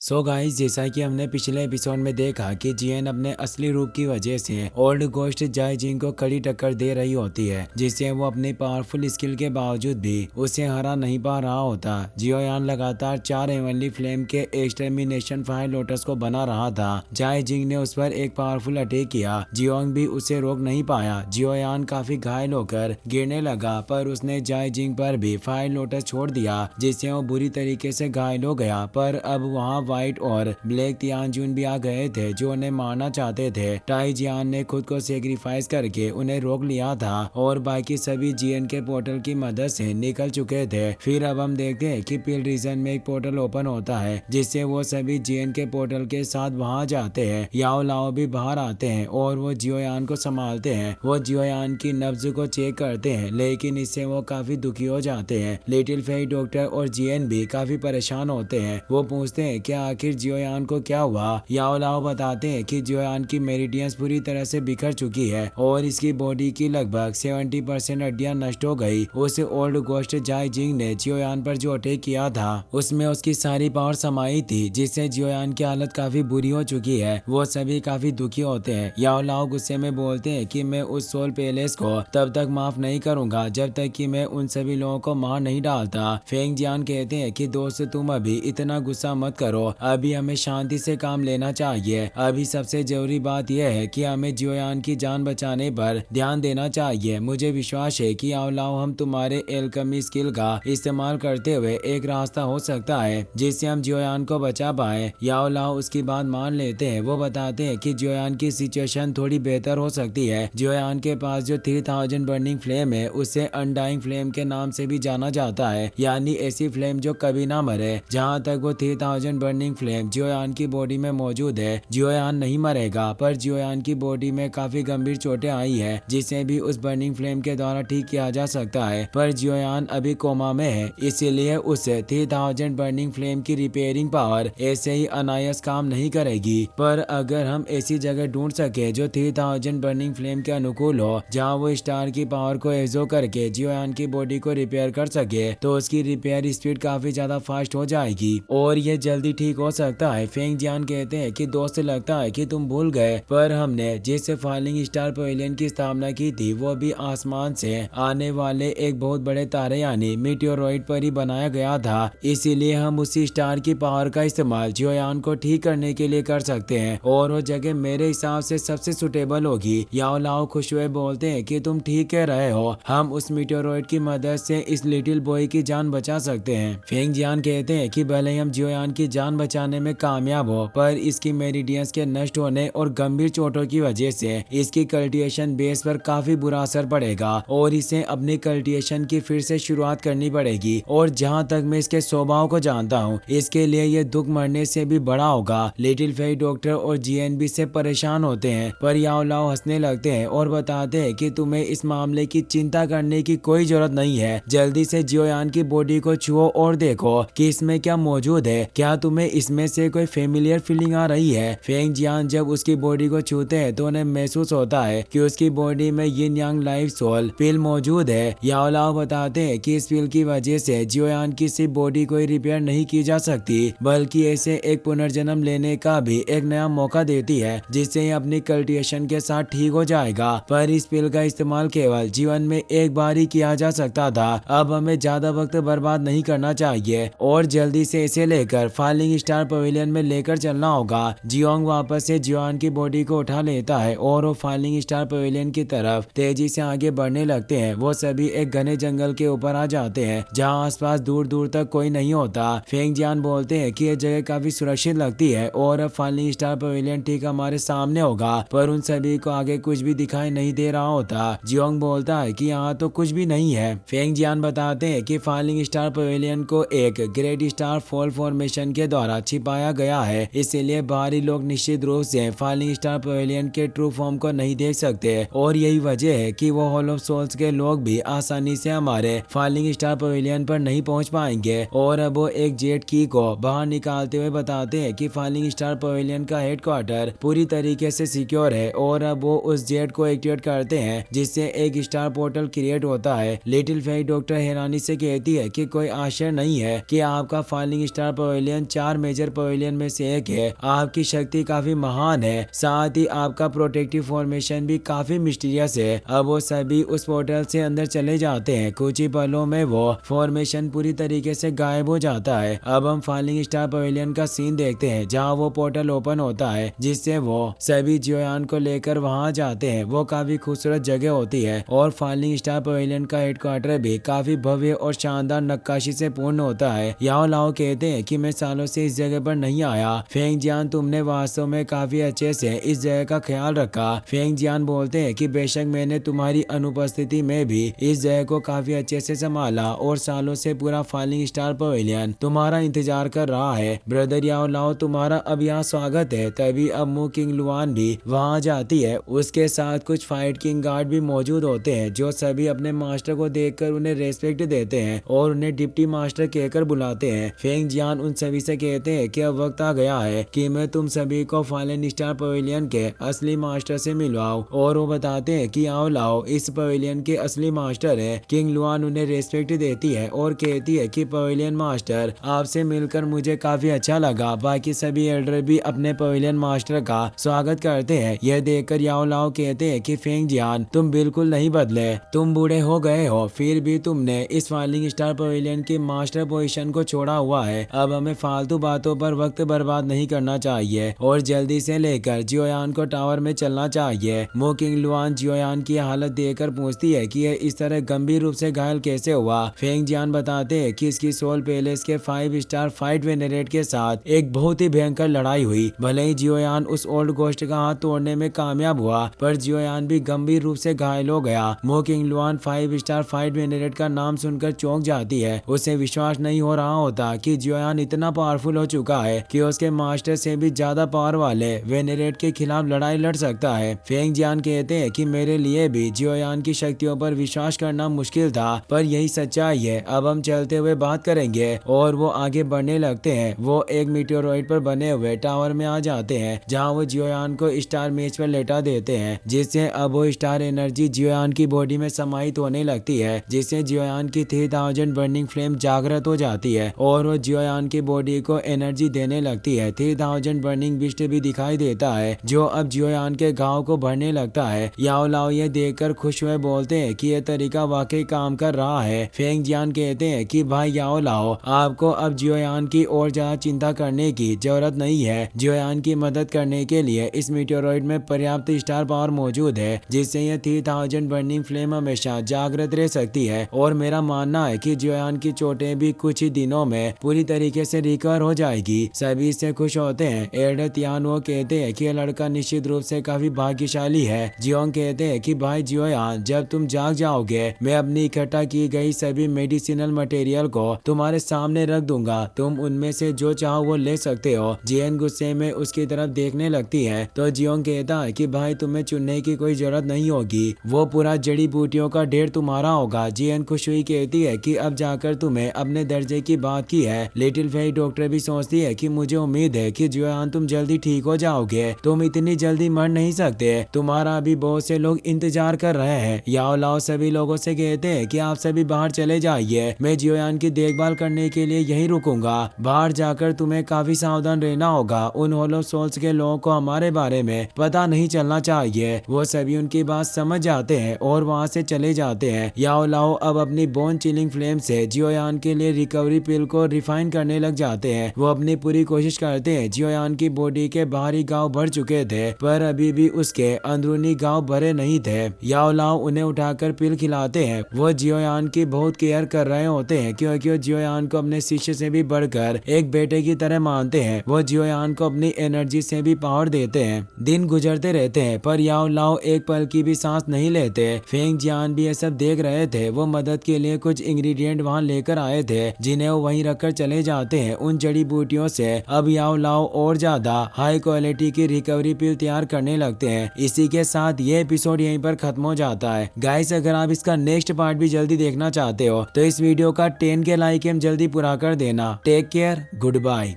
So guys, जैसा कि हमने पिछले एपिसोड में देखा कि जियन अपने असली रूप की वजह से ओल्ड गोस्ट जाई जिंग को कड़ी टक्कर दे रही होती है, जिससे वो अपनी पावरफुल स्किल के बावजूद भी उसे हरा नहीं पा रहा होता। जियोयान लगातार 4 हेवनली फ्लेम के एक्सटर्मिनेशन फायर लोटस को बना रहा था। जाई जिंग ने उस पर एक पावरफुल अटैक किया। जियोंग भी उसे रोक नहीं पाया। जियोयान काफी घायल होकर गिरने लगा, पर उसने जाई जिंग पर भी फायर लोटस छोड़ दिया, जिससे वो बुरी तरीके से घायल हो गया। पर अब वहाँ व्हाइट और ब्लैक तियानजुन भी आ गए थे, जो उन्हें मारना चाहते थे। टाई जियान ने खुद को सेक्रीफाइस करके उन्हें रोक लिया था और बाकी सभी जियन के पोर्टल की मदद से निकल चुके थे। फिर अब हम देखते हैं कि पिल रीजन में एक पोर्टल ओपन होता है, जिससे वो सभी जियन के पोर्टल के साथ वहां जाते हैं। याओ लाओ भी बाहर आते हैं और वो जियोयान को संभालते हैं। वो जियोयान की नब्ज को चेक करते हैं, लेकिन इससे वो काफी दुखी हो जाते हैं। लिटिल फेई डॉक्टर और जियन भी काफी परेशान होते हैं। वो पूछते हैं क्या आखिर जियोयान को क्या हुआ। याओ लाओ बताते हैं कि जियोयान की मेरिडियंस पूरी तरह से बिखर चुकी है और इसकी बॉडी की लगभग 70% हड्डियां नष्ट हो गई। उस ओल्ड गोस्ट जाई जिंग ने जियोयान पर जो अटैक किया था, उसमें उसकी सारी पावर समाई थी, जिससे जियोयान की हालत काफी बुरी हो चुकी है। वो सभी काफी दुखी होते हैं। याओ लाओ गुस्से में बोलते हैं कि मैं उस सोल पैलेस को तब तक माफ नहीं करूंगा जब तक कि मैं उन सभी लोगों को मार नहीं डालता। फेंग जियान कहते हैं कि दोस्त, तुम अभी इतना गुस्सा मत करो, अभी हमें शांति से काम लेना चाहिए। अभी सबसे जरूरी बात यह है कि हमें जियोयान की जान बचाने पर ध्यान देना चाहिए। मुझे विश्वास है कि आओ लाओ, हम तुम्हारे एल्केमी स्किल का इस्तेमाल करते हुए एक रास्ता हो सकता है जिससे हम जियोयान को बचा पाए। याओ लाओ उसकी बात मान लेते हैं। वो बताते हैं कि जियोयान की सिचुएशन थोड़ी बेहतर हो सकती है। जियोयान के पास जो 3000 बर्निंग फ्लेम है, उसे अनडाइंग फ्लेम के नाम से भी जाना जाता है, यानी ऐसी फ्लेम जो कभी ना मरे। जहाँ तक वो 3000 बर्निंग फ्लेम जियोयान की बॉडी में मौजूद है, जियोयान नहीं मरेगा। पर जियोयान की बॉडी में काफी गंभीर चोटें आई है, जिसे भी उस बर्निंग फ्लेम के द्वारा ठीक किया जा सकता है। पर जियोयान अभी कोमा में है, इसीलिए उस 3000 बर्निंग फ्लेम की रिपेयरिंग पावर ऐसे ही अनायास काम नहीं करेगी। पर अगर हम ऐसी जगह ढूंढ सके जो 3000 बर्निंग फ्लेम के अनुकूल हो, जहाँ वो स्टार की पावर को एब्जॉर्ब करके जियोयान की बॉडी को रिपेयर कर सके, तो उसकी रिपेयर स्पीड काफी ज्यादा फास्ट हो जाएगी और ये जल्दी ठीक हो सकता है। फेंग जियान कहते हैं कि दोस्त, लगता है कि तुम भूल गए, पर हमने जिस फॉलिंग स्टार पवेलियन की स्थापना की थी, वो भी आसमान से आने वाले एक बहुत बड़े तारे यानी मीटियोरॉइड पर ही बनाया गया था। इसीलिए हम उसी स्टार की पावर का इस्तेमाल जियोयान को ठीक करने के लिए कर सकते हैं और वो जगह मेरे हिसाब से सबसे सुटेबल होगी। याओ लाओ खुश हुए बोलते हैं कि तुम ठीक कह रहे हो, हम उस मीटियोरॉइड की मदद से इस लिटिल बॉय की जान बचा सकते हैं। फेंग जियान कहते हैं कि भले ही हम जियोयान की जान बचाने में कामयाब हो, पर इसकी मेरिडियंस के नष्ट होने और गंभीर चोटों की वजह से इसकी कल्टिवेशन बेस पर काफी बुरा असर पड़ेगा और इसे अपनी कल्टिवेशन की फिर से शुरुआत करनी पड़ेगी। और जहाँ तक मैं इसके स्वभाव को जानता हूँ, इसके लिए ये दुख मरने से भी बड़ा होगा। लिटिल फेई डॉक्टर और जीएनबी से परेशान होते हैं, पर याओ लाओ हंसने लगते हैं और बताते हैं कि तुम्हें इस मामले की चिंता करने की कोई जरूरत नहीं है। जल्दी से जियोयान की बॉडी को छुओ और देखो कि इसमें क्या मौजूद है। क्या तुम्हें इसमें से कोई फेमिलियर फीलिंग आ रही है। फेंग जियान जब उसकी बॉडी को छूते हैं तो उन्हें महसूस होता है कि उसकी बॉडी में यिन यांग लाइफ सोल पिल मौजूद है। याओ लाओ बताते हैं कि इस पिल की वजह से जियोयान की सिर्फ बॉडी को रिपेयर नहीं की जा सकती, बल्कि ऐसे एक पुनर्जन्म लेने का भी एक नया मौका देती है, जिससे अपनी कल्टिवेशन के साथ ठीक हो जाएगा। पर इस पिल का इस्तेमाल केवल जीवन में एक बार ही किया जा सकता था। अब हमें ज्यादा वक्त बर्बाद नहीं करना चाहिए और जल्दी से इसे लेकर फॉलिंग स्टार पवेलियन में लेकर चलना होगा। जियोंग वापस से जियोयान की बॉडी को उठा लेता है और वो फॉलिंग स्टार पवेलियन की तरफ तेजी से आगे बढ़ने लगते हैं। वो सभी एक घने जंगल के ऊपर आ जाते हैं, जहाँ आसपास दूर दूर तक कोई नहीं होता। फेंग जियान बोलते हैं कि यह जगह काफी सुरक्षित लगती है और अब फॉलिंग स्टार पवेलियन ठीक हमारे सामने होगा, पर उन सभी को आगे कुछ भी दिखाई नहीं दे रहा होता। जियोंग बोलता है कि यहाँ तो कुछ भी नहीं है। फेंग जियान बताते हैं कि फॉलिंग स्टार पवेलियन को एक ग्रेट स्टार फॉल फॉर्मेशन के द्वारा छिपाया गया है, इसीलिए बाहरी लोग निश्चित रूप से फॉलिंग स्टार पवेलियन के ट्रू फॉर्म को नहीं देख सकते और यही वजह है कि वो हॉल ऑफ सोल्स के लोग भी आसानी से हमारे फॉलिंग स्टार पवेलियन पर नहीं पहुंच पाएंगे। और अब वो एक जेट की को बाहर निकालते हुए बताते हैं कि फॉलिंग स्टार पवेलियन का हेडक्वार्टर पूरी तरीके से सिक्योर है और अब वो उस जेट को एक्टिवेट करते हैं, जिससे एक स्टार पोर्टल क्रिएट होता है। लिटिल फेई डॉक्टर हैरानी से कहती है कि कोई आश्चर्य नहीं है कि आपका falling star pavilion 4 4 major pavilion में से एक है। आपकी शक्ति काफी महान है, साथ ही आपका प्रोटेक्टिव फॉर्मेशन भी काफी मिस्टीरियस है। अब वो सभी उस पोर्टल से अंदर चले जाते हैं। कुछ ही पलों में वो फॉर्मेशन पूरी तरीके से गायब हो जाता है। अब हम फॉलिंग स्टार पवेलियन का सीन देखते हैं, जहाँ वो पोर्टल ओपन होता है, जिससे वो सभी जियोयान को लेकर वहां जाते हैं। वो काफी खूबसूरत जगह होती है और फॉलिंग स्टार पवेलियन का हेडक्वार्टर भी काफी भव्य और शानदार नक्काशी से पूर्ण होता है। याओ लाओ कहते हैं कि मैं सालों से इस जगह पर नहीं आया। फेंग जियान, तुमने वास्तव में काफी अच्छे से इस जगह का ख्याल रखा। फेंग जियान बोलते हैं कि बेशक मैंने तुम्हारी अनुपस्थिति में भी इस जगह को काफी अच्छे से संभाला और सालों से पूरा फॉलिंग स्टार पवेलियन तुम्हारा इंतजार कर रहा है। ब्रदर याओ लाओ, तुम्हारा अब यहाँ स्वागत है। तभी अब मु किंग लुआन भी वहाँ जाती है। उसके साथ कुछ फाइट किंग गार्ड भी मौजूद होते हैं, जो सभी अपने मास्टर को देखकर उन्हें रेस्पेक्ट देते हैं और उन्हें डिप्टी मास्टर कहकर बुलाते हैं। फेंग जियान उन सभी से कहते हैं कि अब वक्त आ गया है कि मैं तुम सभी को फॉलिंग स्टार पवेलियन के असली मास्टर से मिलवाऊं। और वो बताते हैं कि आओ लाओ इस पवेलियन के असली मास्टर है। किंग लुआन उन्हें रेस्पेक्ट देती है और कहती है कि पवेलियन मास्टर, आपसे मिलकर मुझे काफी अच्छा लगा। बाकी सभी एल्डर भी अपने पवेलियन मास्टर का स्वागत करते हैं। यह देखकर याओ लाओ कहते हैं कि फेंग जियान, तुम बिल्कुल नहीं बदले, तुम बूढ़े हो गए हो, फिर भी तुमने इस फॉलिंग स्टार पवेलियन की मास्टर पोजीशन को छोड़ा हुआ है। अब हमें फालतू बातों पर वक्त बर्बाद नहीं करना चाहिए और जल्दी से लेकर जियोयान को टावर में चलना चाहिए। मु किंग लुआन जियोयान की हालत देखकर पूछती है कि यह इस तरह गंभीर रूप से घायल कैसे हुआ। फेंग जियान बताते हैं कि इसकी सोल पैलेस के 5 स्टार फाइट वेनेरेट के साथ एक बहुत ही भयंकर लड़ाई हुई। भले ही जियोयान उस ओल्ड गोस्ट का हाथ तोड़ने में कामयाब हुआ, पर जियोयान भी गंभीर रूप से घायल हो गया। मु किंग लुआन 5 स्टार फाइट वेनेरेट का नाम सुनकर चौंक जाती है। उसे विश्वास नहीं हो रहा होता कि जियोयान इतना पावरफुल हो चुका है कि उसके मास्टर से भी ज्यादा पावर वाले वेनेरेट के खिलाफ लड़ाई लड़ सकता है। फेंग जियान कहते हैं कि मेरे लिए भी जियोयान की शक्तियों पर विश्वास करना मुश्किल था, पर यही सच्चाई है। अब हम चलते हुए बात करेंगे और वो आगे बढ़ने लगते हैं। वो एक मीटेओरॉइड पर बने हुए टावर में आ जाते हैं, जहाँ वो जियोयान को स्टार मेज पर लेटा देते हैं, जिससे अब वो स्टार एनर्जी जियोयान की बॉडी में समाहित होने लगती है, जिससे जियोयान की 3000 बर्निंग फ्लेम जागृत हो जाती है और वो जियोयान की बॉडी को एनर्जी देने लगती है। 3000 बर्निंग बिस्ट भी दिखाई देता है, जो अब जियोयान के घाव को भरने लगता है। याओ लाओ ये देखकर खुश हुए बोलते हैं कि यह तरीका वाकई काम कर रहा है। फेंग जियान कहते हैं कि भाई याओ लाओ, आपको अब जियोयान की और ज्यादा चिंता करने की जरूरत नहीं है। जियोयान की मदद करने के लिए इस मीटेओरॉइड में पर्याप्त स्टार पावर मौजूद है, जिससे यह 3000 बर्निंग फ्लेम हमेशा जागृत रह सकती है। और मेरा मानना है कि जियोयान की चोटें भी कुछ ही दिनों में पूरी तरीके से रिकवर हो जाएगी। सभी इससे खुश होते हैं। एल्डर तियान वो कहते हैं कि यह लड़का निश्चित रूप से काफी भाग्यशाली है। जियोंग कहते हैं कि भाई जियोयान, जब तुम जाग जाओगे, मैं अपनी इकट्ठा की गई सभी मेडिसिनल मटेरियल को तुम्हारे सामने रख दूंगा। तुम उनमें से जो चाहो वो ले सकते हो। जियन गुस्से में उसकी तरफ देखने लगती है, तो जियोंग कहता है कि भाई तुम्हें चुनने की कोई जरूरत नहीं होगी, वो पूरा जड़ी बूटियों का ढेर तुम्हारा होगा। जियन खुश हुई कहती है कि अब जाकर तुम्हें अपने दर्जे की बात की है। लिटिल फेई डॉक्टर भी सोचती है कि मुझे उम्मीद है कि जियोयान तुम जल्दी ठीक हो जाओगे, तुम इतनी जल्दी मर नहीं सकते, तुम्हारा अभी बहुत से लोग इंतजार कर रहे हैं। याओ लाओ सभी लोगों से कहते हैं कि आप सभी बाहर चले जाइए, मैं जियोयान की देखभाल करने के लिए यहीं रुकूंगा। बाहर जाकर तुम्हें काफी सावधान रहना होगा। उन होलो सोल्स के लोगों को हमारे बारे में पता नहीं चलना चाहिए। वो सभी उनकी बात समझ जाते हैं और वहाँ से चले जाते हैं। याओ लाओ अब अपनी बोन चिलिंग फ्लेम से जियोयान के लिए रिकवरी पिल को रिफाइन करने लग जाते हैं। वो अपनी पूरी कोशिश करते हैं। जियोयान की बॉडी के बाहरी घाव भर चुके थे, पर अभी भी उसके अंदरूनी घाव भरे नहीं थे। याओ लाओ उन्हें उठाकर पिल खिलाते हैं। वो जियोयान की बहुत केयर कर रहे होते हैं, क्योंकि वो जियोयान को अपने शिष्य से भी बढ़कर एक बेटे की तरह मानते हैं। वो जियोयान को अपनी एनर्जी से भी पावर देते हैं। दिन गुजरते रहते हैं, पर याओ लाओ एक पल की भी सांस नहीं लेते। फेंग जियान भी ये सब देख रहे थे। वो मदद के लिए कुछ इंग्रेडिएंट वहाँ लेकर आए थे, जिन्हें वो वहीं रखकर चले जाते हैं। उन जड़ी बूटियों से अब याओ लाओ और ज्यादा हाई क्वालिटी की रिकवरी पिल तैयार करने लगते हैं। इसी के साथ ये एपिसोड यहीं पर खत्म हो जाता है। गाइस, अगर आप इसका नेक्स्ट पार्ट भी जल्दी देखना चाहते हो तो इस वीडियो का 10 के लाइक हम जल्दी पूरा कर देना। Take care, good bye.